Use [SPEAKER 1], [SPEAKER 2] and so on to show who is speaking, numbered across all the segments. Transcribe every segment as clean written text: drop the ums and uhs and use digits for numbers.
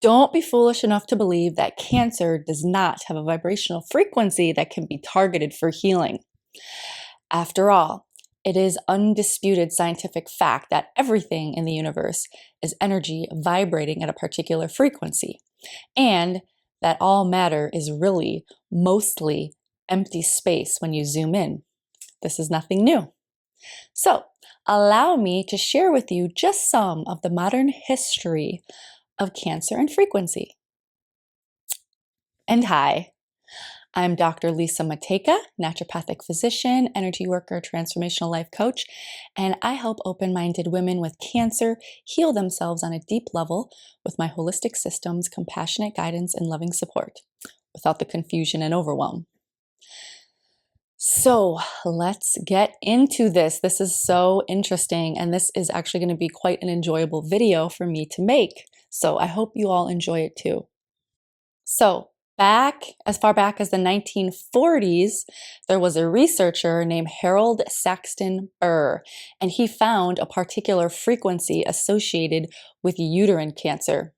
[SPEAKER 1] Don't be foolish enough to believe that cancer does not have a vibrational frequency that can be targeted for healing. After all, it is undisputed scientific fact that everything in the universe is energy vibrating at a particular frequency, and that all matter is really mostly empty space when you zoom in. This is nothing new. So, allow me to share with you just some of the modern history of cancer and frequency. And hi, I'm Dr. Lisa Matejka, naturopathic physician, energy worker, transformational life coach, and I help open-minded women with cancer heal themselves on a deep level with my holistic systems, compassionate guidance, and loving support, without the confusion and overwhelm. So let's get into this. This is so interesting, and this is actually going to be quite an enjoyable video for me to make. So I hope you all enjoy it too. So as far back as the 1940s, there was a researcher named Harold Saxton Burr, and he found a particular frequency associated with uterine cancer.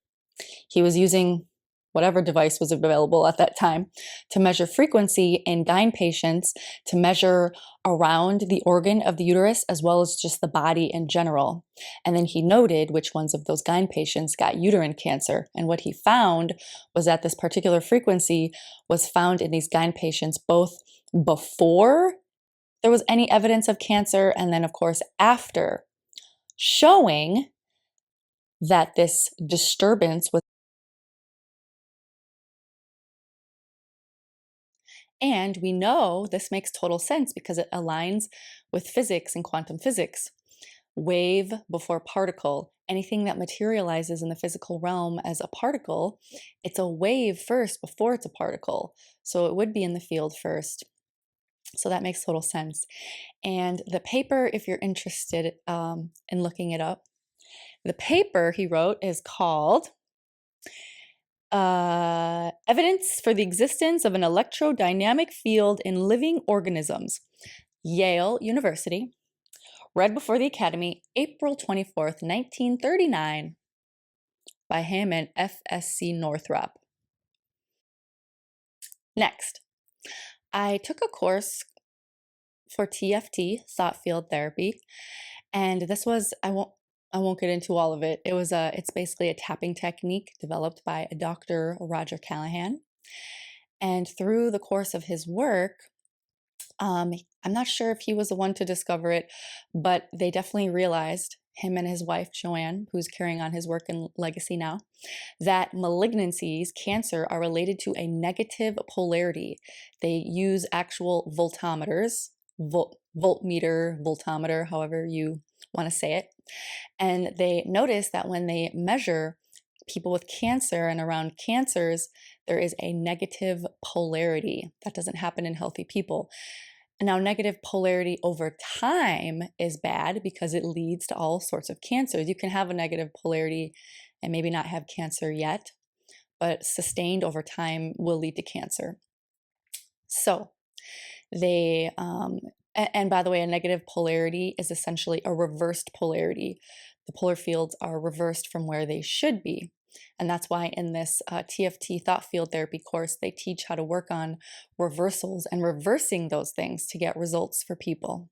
[SPEAKER 1] He was using whatever device was available at that time to measure frequency in gyne patients, to measure around the organ of the uterus as well as just the body in general. And then he noted which ones of those gyne patients got uterine cancer. And what he found was that this particular frequency was found in these gyne patients both before there was any evidence of cancer and then, of course, after, showing that this disturbance was. And we know this makes total sense because it aligns with physics and quantum physics. Wave before particle. Anything that materializes in the physical realm as a particle, it's a wave first before it's a particle. So it would be in the field first. So that makes total sense. And the paper, if you're interested in looking it up, the paper he wrote is called Evidence for the Existence of an Electrodynamic Field in Living Organisms, Yale University, read before the Academy, April 24th, 1939, by him and F.S.C. Northrop. Next, I took a course for TFT, thought field therapy, and this was, I won't get into all of it. It's basically a tapping technique developed by a Dr. Roger Callahan. And through the course of his work, I'm not sure if he was the one to discover it, but they definitely realized, him and his wife, Joanne, who's carrying on his work and legacy now, that malignancies, cancer, are related to a negative polarity. They use actual voltmeters, voltmeter, voltometer, however you want to say it. And they notice that when they measure people with cancer and around cancers, there is a negative polarity. That doesn't happen in healthy people. Now, negative polarity over time is bad because it leads to all sorts of cancers. You can have a negative polarity and maybe not have cancer yet, but sustained over time will lead to cancer. So they, and by the way, a negative polarity is essentially a reversed polarity. The polar fields are reversed from where they should be. And that's why in this TFT thought field therapy course, they teach how to work on reversals and reversing those things to get results for people.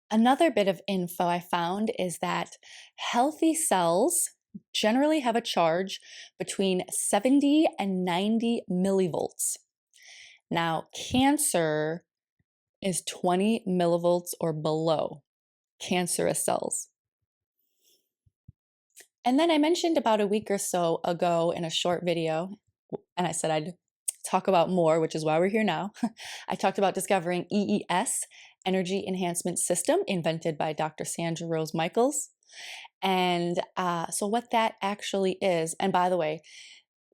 [SPEAKER 1] Another bit of info I found is that healthy cells generally have a charge between 70 and 90 millivolts. Now, cancer is 20 millivolts or below, cancerous cells. And then I mentioned about a week or so ago in a short video, and I said I'd talk about more, which is why we're here now. I talked about discovering EES, Energy Enhancement System, invented by Dr. Sandra Rose Michaels. And so what that actually is, and by the way,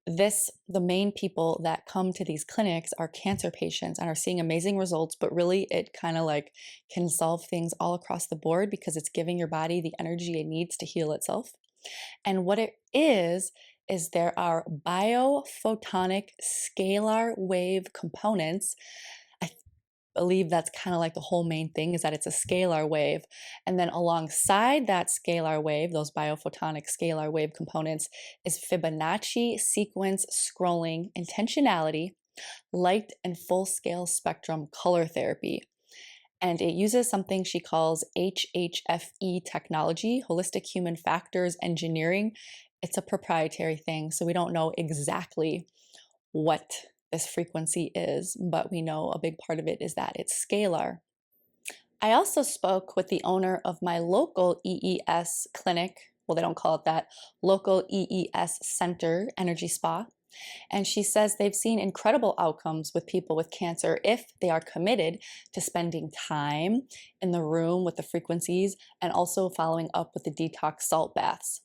[SPEAKER 1] the main people that come to these clinics are cancer patients and are seeing amazing results, but really it kind of like can solve things all across the board because it's giving your body the energy it needs to heal itself. And what it is there are biophotonic scalar wave components. believe that's kind of like the whole main thing, is that it's a scalar wave. And then alongside that scalar wave, those biophotonic scalar wave components, is Fibonacci sequence scrolling intentionality, light and full scale spectrum color therapy. And it uses something she calls HHFE technology, holistic human factors engineering. It's a proprietary thing, so we don't know exactly what this frequency is, but we know a big part of it is that it's scalar. I also spoke with the owner of my local EES clinic. Well, they don't call it that, local EES center, energy spa. And she says they've seen incredible outcomes with people with cancer if they are committed to spending time in the room with the frequencies and also following up with the detox salt baths.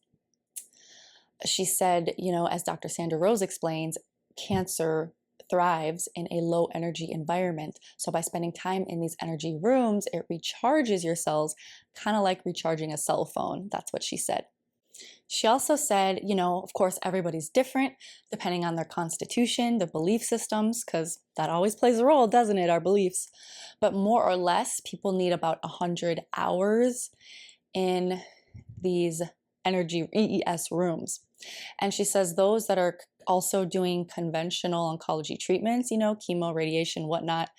[SPEAKER 1] She said, as Dr. Sandra Rose explains, cancer thrives in a low energy environment. So by spending time in these energy rooms, it recharges your cells, kind of like recharging a cell phone. That's what she said. She also said, of course, everybody's different depending on their constitution, their belief systems, because that always plays a role, doesn't it, our beliefs? But more or less, people need about 100 hours in these energy EES rooms. And she says those that are also doing conventional oncology treatments, chemo, radiation, whatnot,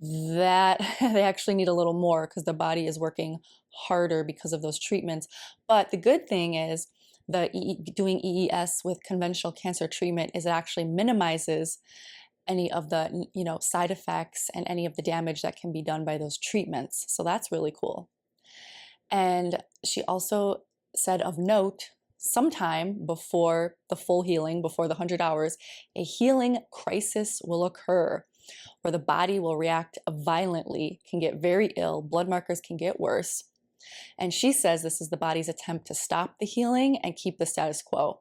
[SPEAKER 1] that they actually need a little more because the body is working harder because of those treatments. But the good thing is doing EES with conventional cancer treatment is it actually minimizes any of the side effects and any of the damage that can be done by those treatments. So that's really cool. And she also said of note, sometime before the full healing, before the 100 hours, a healing crisis will occur where the body will react violently, can get very ill, blood markers can get worse. And she says this is the body's attempt to stop the healing and keep the status quo.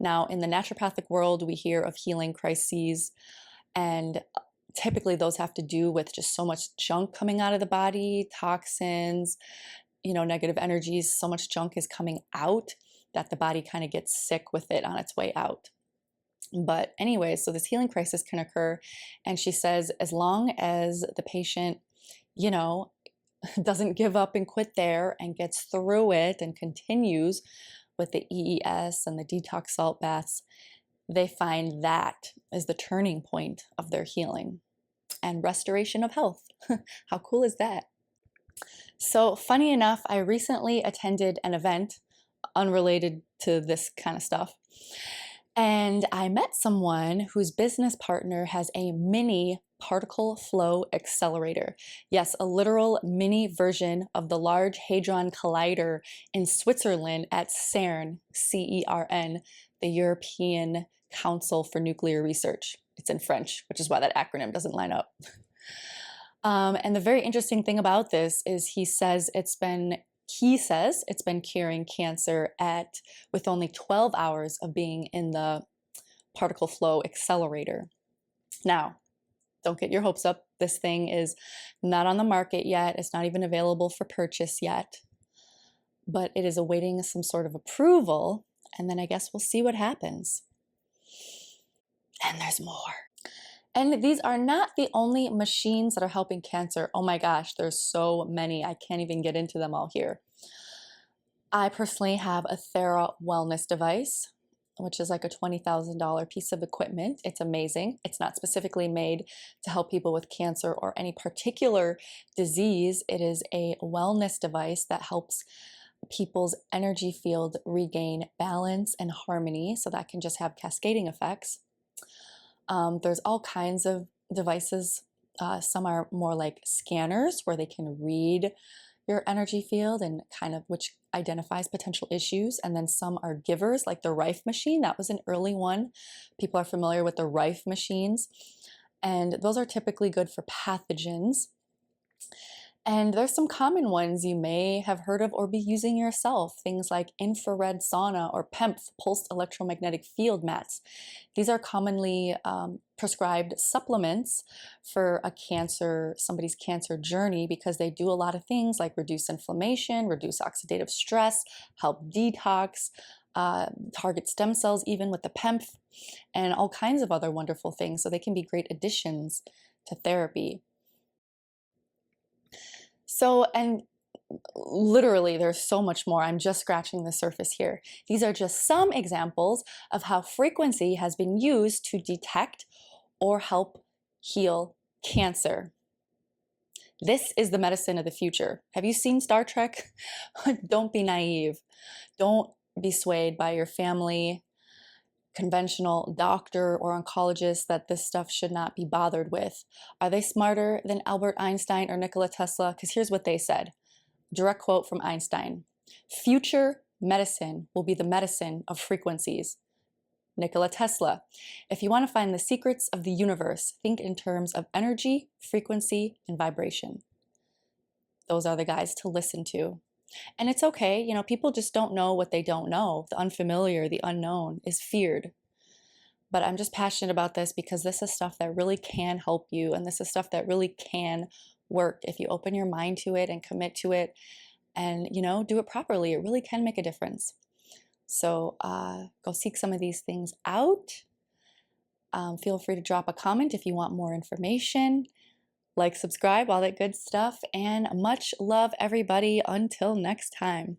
[SPEAKER 1] Now, in the naturopathic world, we hear of healing crises, and typically those have to do with just so much junk coming out of the body, toxins, negative energies, so much junk is coming out that the body kind of gets sick with it on its way out. But anyway, so this healing crisis can occur. And she says, as long as the patient, doesn't give up and quit there and gets through it and continues with the EES and the detox salt baths, they find that is the turning point of their healing and restoration of health. How cool is that? So funny enough, I recently attended an event unrelated to this kind of stuff. And I met someone whose business partner has a mini particle flow accelerator. Yes, a literal mini version of the Large Hadron Collider in Switzerland at CERN, CERN, the European Council for Nuclear Research. It's in French, which is why that acronym doesn't line up. And the very interesting thing about this is he says it's been curing cancer with only 12 hours of being in the particle flow accelerator. Now, don't get your hopes up. This thing is not on the market yet. It's not even available for purchase yet, but it is awaiting some sort of approval. And then I guess we'll see what happens. And there's more. And these are not the only machines that are helping cancer. Oh my gosh, there's so many. I can't even get into them all here. I personally have a Thera wellness device, which is like a $20,000 piece of equipment. It's amazing. It's not specifically made to help people with cancer or any particular disease. It is a wellness device that helps people's energy field regain balance and harmony. So that can just have cascading effects. There's all kinds of devices. Some are more like scanners where they can read your energy field and kind of which identifies potential issues. And then some are givers, like the Rife machine. That was an early one. People are familiar with the Rife machines. And those are typically good for pathogens. And there's some common ones you may have heard of or be using yourself, things like infrared sauna or PEMF, pulsed electromagnetic field mats. These are commonly prescribed supplements for somebody's cancer journey, because they do a lot of things like reduce inflammation, reduce oxidative stress, help detox, target stem cells even with the PEMF, and all kinds of other wonderful things. So they can be great additions to therapy. And literally, there's so much more. I'm just scratching the surface here. These are just some examples of how frequency has been used to detect or help heal cancer. This is the medicine of the future. Have you seen Star Trek? Don't be naive. Don't be swayed by your family, conventional doctor or oncologist that this stuff should not be bothered with. Are they smarter than Albert Einstein or Nikola Tesla? Because here's what they said. Direct quote from Einstein. Future medicine will be the medicine of frequencies. Nikola Tesla. If you want to find the secrets of the universe, think in terms of energy, frequency, and vibration. Those are the guys to listen to. And it's okay, you know, people just don't know what they don't know. The unfamiliar, the unknown is feared. But I'm just passionate about this because this is stuff that really can help you, and this is stuff that really can work if you open your mind to it and commit to it and, you know, do it properly. It really can make a difference. So go seek some of these things out. Feel free to drop a comment if you want more information. Like, subscribe, all that good stuff. And much love, everybody. Until next time.